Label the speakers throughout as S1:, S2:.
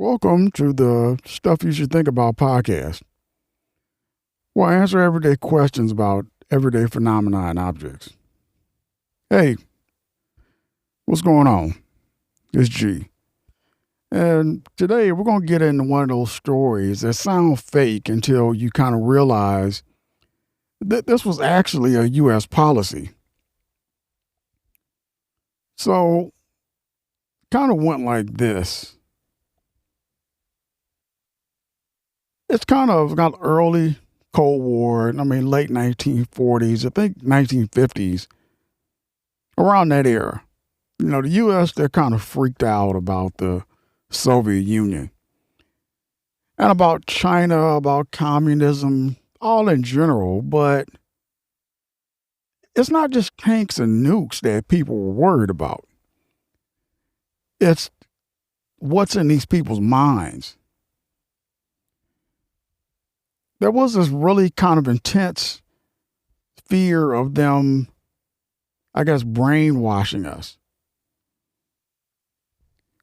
S1: Welcome to the Stuff You Should Think About podcast. We'll answer everyday questions about everyday phenomena and objects. Hey, what's going on? It's G. And today we're going to get into one of those stories that sound fake until you kind of realize that this was actually a U.S. policy. So, kind of went like this. It's kind of got early Cold War, late 1940s, I think 1950s, around that era. The U.S., they're kind of freaked out about the Soviet Union and about China, about communism, all in general, but it's not just tanks and nukes that people were worried about. It's what's in these people's minds. There was this really kind of intense fear of them, brainwashing us.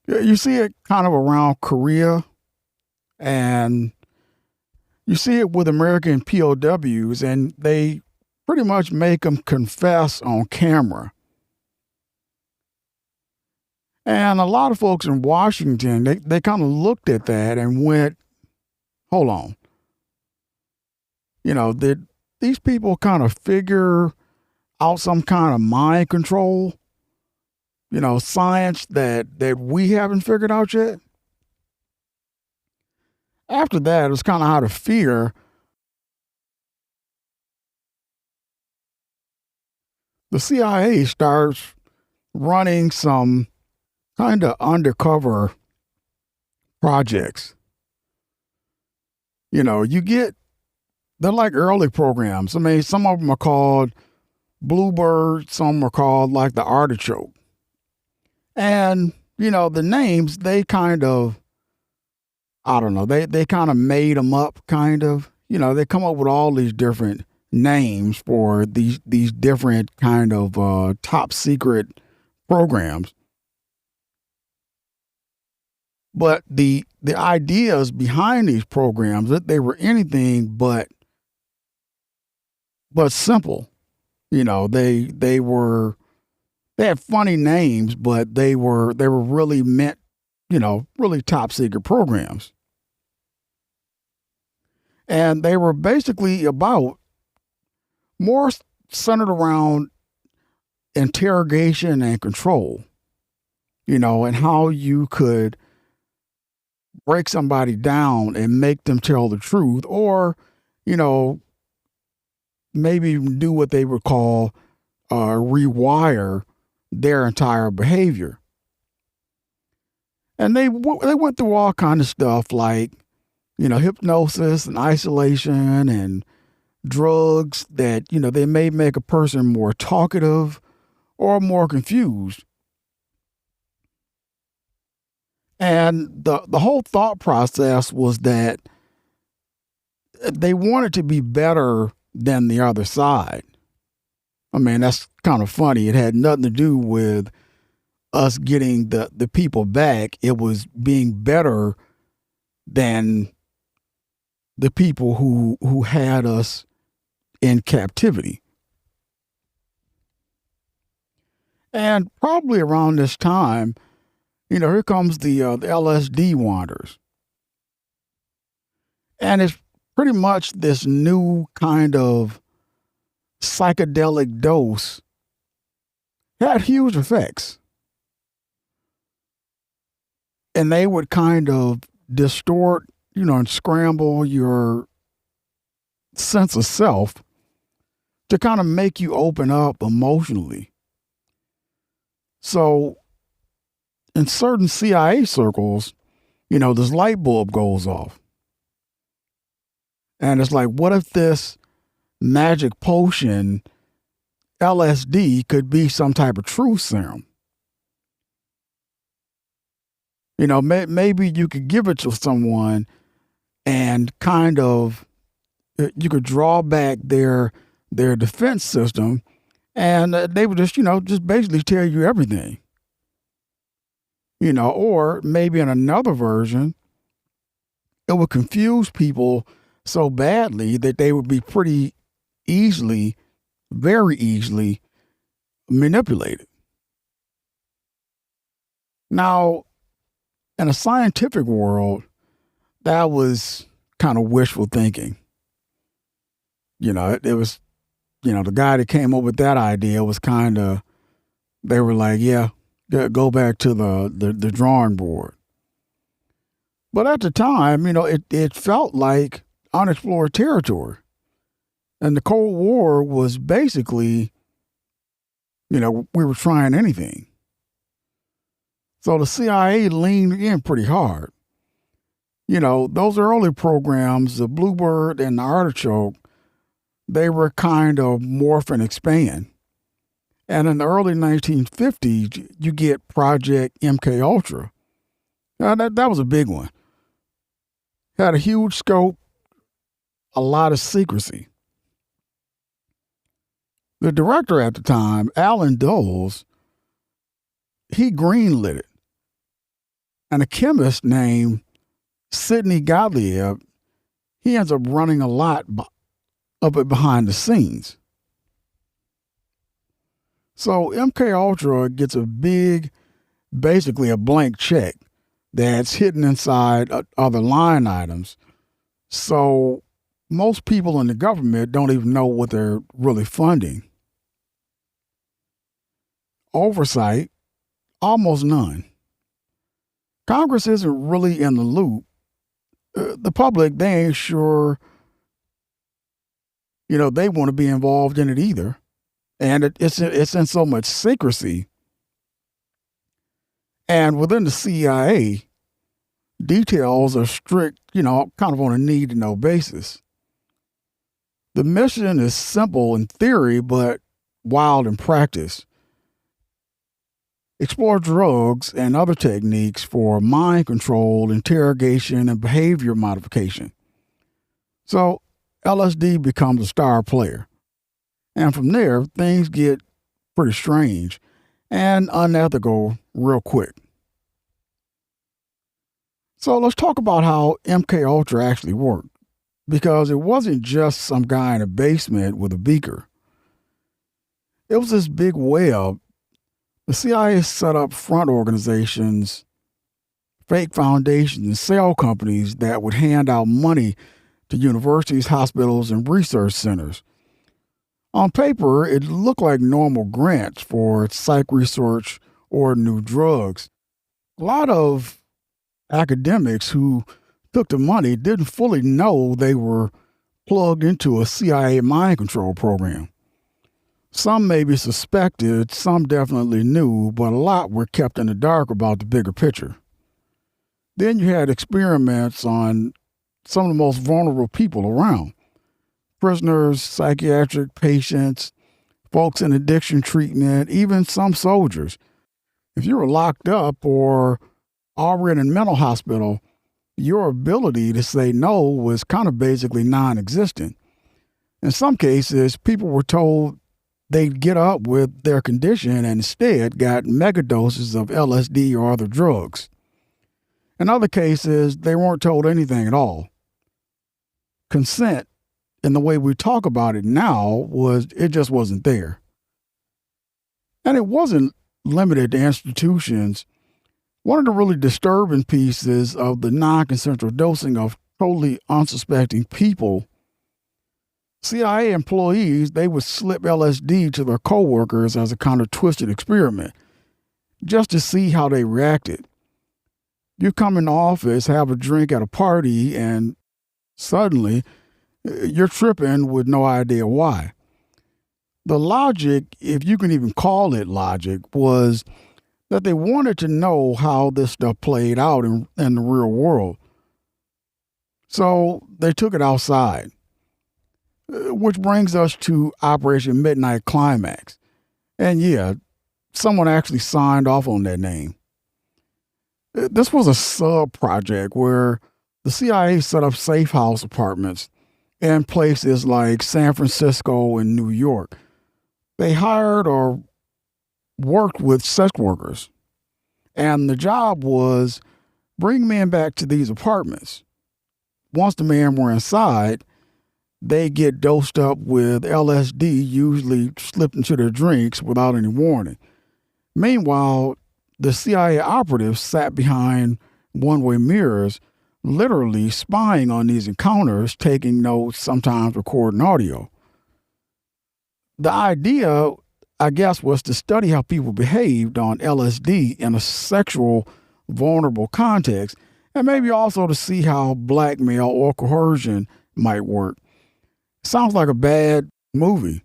S1: You see it kind of around Korea, and you see it with American POWs, and they pretty much make them confess on camera. And a lot of folks in Washington, they kind of looked at that and went, hold on. Did these people kind of figure out some kind of mind control, science that we haven't figured out yet? After that, it was kind of out of fear. The CIA starts running some kind of undercover projects. They're like early programs. Some of them are called Bluebird, some are called like the Artichoke. And, the names, they kind of, they kind of made them up, kind of. They come up with all these different names for these different kind of top secret programs. But the ideas behind these programs, that they were anything but simple. They had funny names, but they were really meant, really top secret programs. And they were basically about more centered around interrogation and control, and how you could break somebody down and make them tell the truth, or, maybe even do what they would call rewire their entire behavior. And they went through all kind of stuff like, hypnosis and isolation and drugs that, they may make a person more talkative or more confused. And the whole thought process was that they wanted to be better than the other side. That's kind of funny. It had nothing to do with us getting the people back. It was being better than the people who had us in captivity. And probably around this time, here comes the LSD wanders. And it's pretty much this new kind of psychedelic dose had huge effects. And they would kind of distort, and scramble your sense of self to kind of make you open up emotionally. So in certain CIA circles, this light bulb goes off. And it's like, what if this magic potion, LSD, could be some type of truth serum? Maybe you could give it to someone and kind of, you could draw back their defense system, and they would just basically tell you everything. Or maybe in another version, it would confuse people so badly that they would be pretty easily, very easily manipulated. Now, in a scientific world, that was kind of wishful thinking. It was, the guy that came up with that idea was kind of, they were like, yeah, go back to the drawing board. But at the time, it felt like unexplored territory. And the Cold War was basically, we were trying anything. So the CIA leaned in pretty hard. Those early programs, the Bluebird and the Artichoke, they were kind of morph and expand. And in the early 1950s, you get Project MK Ultra. Now that was a big one. Had a huge scope, a lot of secrecy. The director at the time, Alan Dulles, he greenlit it. And a chemist named Sidney Gottlieb, he ends up running a lot of it behind the scenes. So MK Ultra gets basically a blank check that's hidden inside other line items. So most people in the government don't even know what they're really funding. Oversight, almost none. Congress isn't really in the loop. The public, they ain't sure, they want to be involved in it either. And it's in so much secrecy. And within the CIA, details are strict, kind of on a need to know basis. The mission is simple in theory, but wild in practice. Explore drugs and other techniques for mind control, interrogation, and behavior modification. So LSD becomes a star player. And from there, things get pretty strange and unethical real quick. So let's talk about how MK Ultra actually worked, because it wasn't just some guy in a basement with a beaker. It was this big web. The CIA set up front organizations, fake foundations, and shell companies that would hand out money to universities, hospitals, and research centers. On paper, it looked like normal grants for psych research or new drugs. A lot of academics who took the money didn't fully know they were plugged into a CIA mind control program. Some maybe suspected, some definitely knew, but a lot were kept in the dark about the bigger picture. Then you had experiments on some of the most vulnerable people around. Prisoners, psychiatric patients, folks in addiction treatment, even some soldiers. If you were locked up or already in a mental hospital, your ability to say no was kind of basically non-existent. In some cases, people were told they'd get up with their condition and instead got megadoses of LSD or other drugs. In other cases, they weren't told anything at all. Consent, in the way we talk about it now, it just wasn't there. And it wasn't limited to institutions. One of the really disturbing pieces of the non-consensual dosing of totally unsuspecting people, CIA employees, they would slip LSD to their coworkers as a kind of twisted experiment, just to see how they reacted. You come in the office, have a drink at a party, and suddenly you're tripping with no idea why. The logic, if you can even call it logic, was that they wanted to know how this stuff played out in the real world. So they took it outside, which brings us to Operation Midnight Climax. And yeah, someone actually signed off on that name. This was a sub-project where the CIA set up safe house apartments in places like San Francisco and New York. They hired or worked with sex workers. And the job was bring men back to these apartments. once the men were inside, they get dosed up with LSD, usually slipped into their drinks without any warning. Meanwhile, the CIA operatives sat behind one-way mirrors, literally spying on these encounters, taking notes, sometimes recording audio. The idea, I guess, was to study how people behaved on LSD in a sexual, vulnerable context, and maybe also to see how blackmail or coercion might work. Sounds like a bad movie.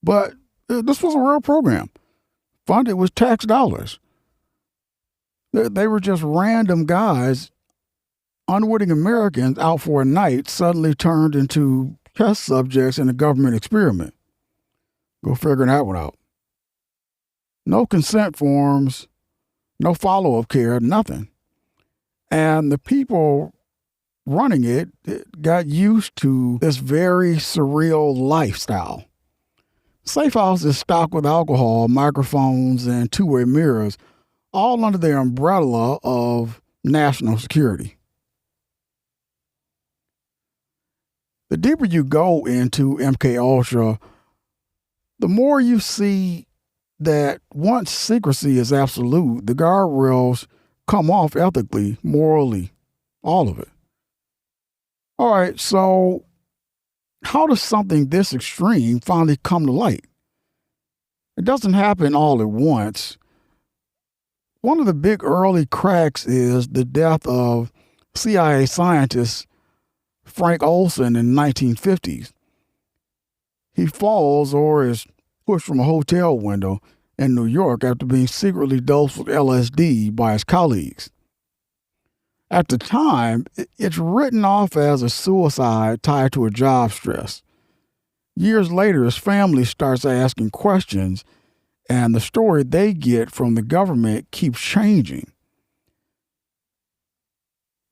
S1: But this was a real program, funded with tax dollars. They were just random guys, unwitting Americans out for a night, suddenly turned into test subjects in a government experiment. Go figure that one out. No consent forms, no follow-up care, nothing. And the people running it got used to this very surreal lifestyle. Safe house is stocked with alcohol, microphones, and two-way mirrors, all under the umbrella of national security. The deeper you go into MK the more you see that once secrecy is absolute, the guardrails come off ethically, morally, all of it. All right, so how does something this extreme finally come to light? It doesn't happen all at once. One of the big early cracks is the death of CIA scientist Frank Olson in the 1950s. He falls or is pushed from a hotel window in New York after being secretly dosed with LSD by his colleagues. At the time, it's written off as a suicide tied to a job stress. Years later, his family starts asking questions, and the story they get from the government keeps changing.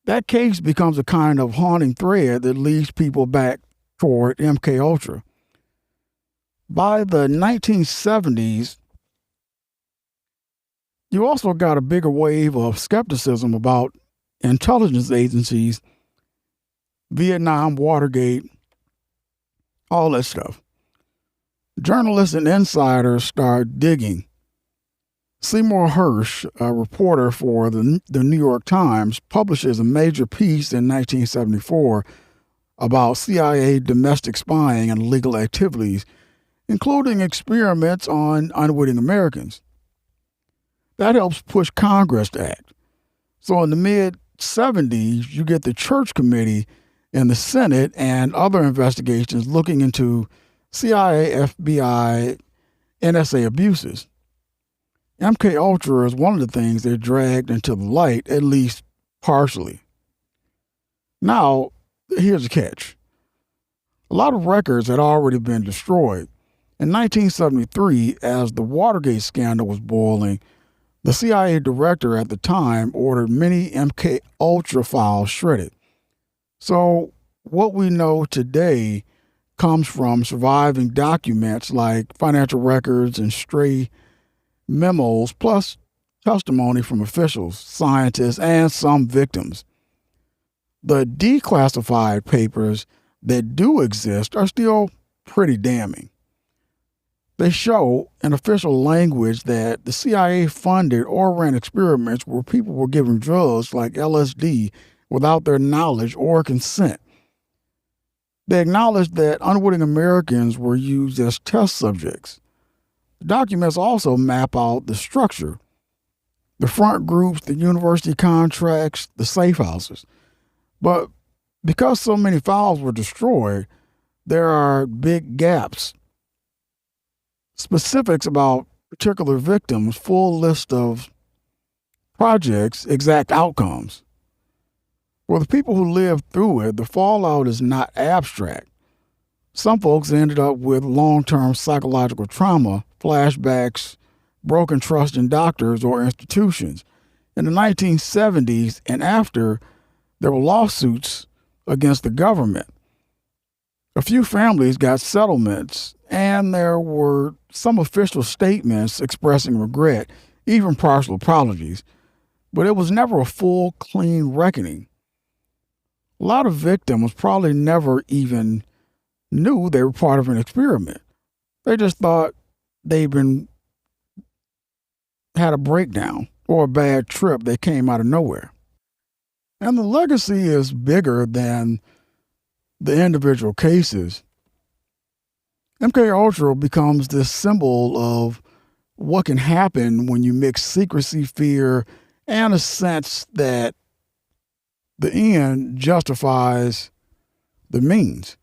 S1: That case becomes a kind of haunting thread that leads people back toward MK. By the 1970s, you also got a bigger wave of skepticism about intelligence agencies, Vietnam, Watergate, all that stuff. Journalists and insiders start digging. Seymour Hersh, a reporter for the New York Times, publishes a major piece in 1974 about CIA domestic spying and illegal activities, including experiments on unwitting Americans. That helps push Congress to act. So in the mid-70s, you get the Church Committee in the Senate and other investigations looking into CIA, FBI, NSA abuses. MK is one of the things they dragged into the light, at least partially. Now, here's the catch. A lot of records had already been destroyed. In 1973, as the Watergate scandal was boiling, the CIA director at the time ordered many MK files shredded. So what we know today comes from surviving documents like financial records and stray memos, plus testimony from officials, scientists, and some victims. The declassified papers that do exist are still pretty damning. They show in official language that the CIA funded or ran experiments where people were given drugs like LSD without their knowledge or consent. They acknowledged that unwitting Americans were used as test subjects. The documents also map out the structure, the front groups, the university contracts, the safe houses. But because so many files were destroyed, there are big gaps. Specifics about particular victims, full list of projects, exact outcomes. For the people who lived through it, the fallout is not abstract. Some folks ended up with long-term psychological trauma, flashbacks, broken trust in doctors or institutions. In the 1970s and after, there were lawsuits against the government. A few families got settlements, and there were some official statements expressing regret, even partial apologies. but it was never a full, clean reckoning. A lot of victims probably never even knew they were part of an experiment. They just thought they'd been had a breakdown or a bad trip that came out of nowhere. And the legacy is bigger than the individual cases. MK Ultra becomes this symbol of what can happen when you mix secrecy, fear, and a sense that the end justifies the means.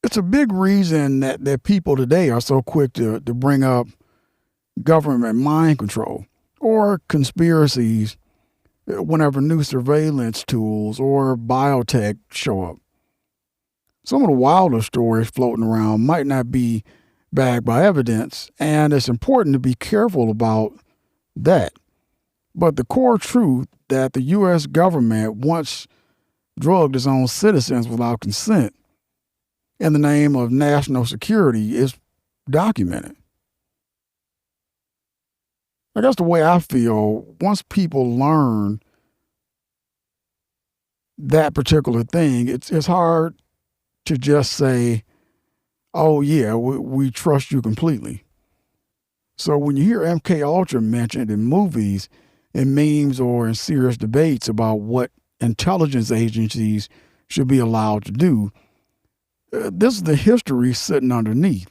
S1: It's a big reason that people today are so quick to bring up government mind control or conspiracies whenever new surveillance tools or biotech show up. Some of the wilder stories floating around might not be backed by evidence, and it's important to be careful about that. But the core truth that the U.S. government once drugged its own citizens without consent in the name of national security is documented. I guess the way I feel, once people learn that particular thing, it's hard to just say, oh yeah, we trust you completely. So when you hear MK Ultra mentioned in movies, in memes, or in serious debates about what intelligence agencies should be allowed to do, this is the history sitting underneath.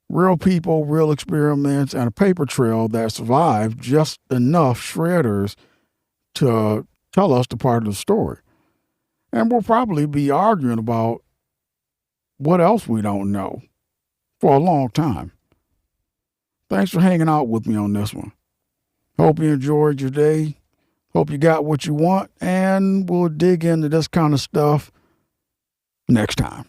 S1: Real people, real experiments, and a paper trail that survived just enough shredders to tell us the part of the story. And we'll probably be arguing about what else we don't know for a long time. Thanks for hanging out with me on this one. Hope you enjoyed your day. Hope you got what you want, and we'll dig into this kind of stuff next time.